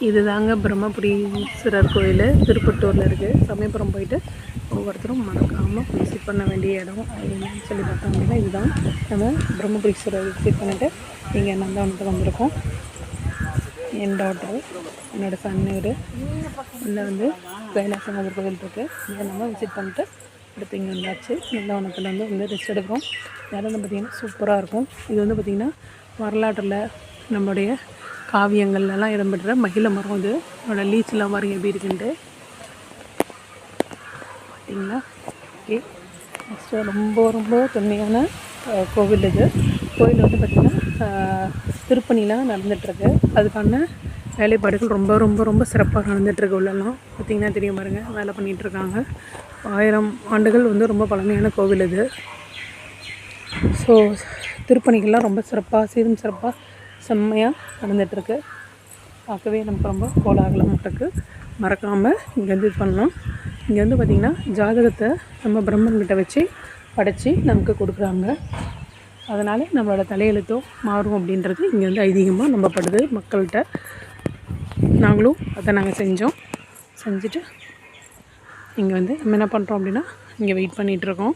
இதுதாங்க பிரம்மபுரீஸ்வரர் கோயில் திருப்பட்டூரில் இருக்குது. சமயபுரம் போயிட்டு ஒவ்வொருத்தரும் மறக்காமல் விசிட் பண்ண வேண்டிய இடம் என்னன்னு சொல்லி பார்த்தோம் அப்படின்னா இதுதான். நம்ம பிரம்மபுரீஸ்வரர் விசிட் பண்ணிவிட்டு இங்கே நந்தவனத்துக்கு வந்திருக்கோம். என் டாக்டர் என்னோடய சன்னூர் உள்ளே வந்து கைலாசநாதர் கோயில் இருக்குது. இதை நம்ம விசிட் பண்ணிட்டு அடுத்து இங்கே வந்தாச்சு. நந்தவனத்தில் வந்து ரெஸ்ட் எடுக்கிறோம். இடம் வந்து பார்த்திங்கன்னா சூப்பராக இருக்கும். இது வந்து பார்த்திங்கன்னா வரலாற்றில் நம்மளுடைய காவியங்கள்லாம் இடம்பெற்ற மகிழ மரம். இது அதோட லீச்செலாம் மாதிரி எப்படி இருக்குன்ட்டு பார்த்தீங்களா. ஓகே, நெக்ஸ்ட்டு ரொம்ப தொன்மையான கோவில். இது கோயில் வந்து பார்த்திங்கன்னா திருப்பணிலாம் நடந்துகிட்ருக்கு. அதுக்கான வேலைப்பாடுகள் ரொம்ப சிறப்பாக நடந்துகிட்ருக்கு. உள்ளெல்லாம் பார்த்திங்கன்னா தெரியும் பாருங்கள், வேலை பண்ணிகிட்ருக்காங்க. 1000 ஆண்டுகள் வந்து ரொம்ப பழமையான கோவில் இது. ஸோ திருப்பணிகள்லாம் ரொம்ப சிறப்பாக சீரும் சிறப்பாக செம்மையாக நடந்துகிட்ருக்கு. பார்க்கவே நமக்கு ரொம்ப கோலாகலமாக இருக்குது. மறக்காமல் இங்கே வந்து இது பண்ணலாம். இங்கே வந்து பார்த்திங்கன்னா ஜாதகத்தை நம்ம பிரம்மன்கிட்ட வச்சு படைச்சி நமக்கு கொடுக்குறாங்க. அதனால் நம்மளோட தலையெழுத்தோ மாறும் அப்படின்றது இங்கே வந்து ஐதீகமாக நம்பப்படுது மக்கள்கிட்ட. நாங்களும் அதை செஞ்சுட்டு இங்கே வந்து நம்ம என்ன பண்ணுறோம் அப்படின்னா இங்கே வெயிட் பண்ணிகிட்ருக்கோம்.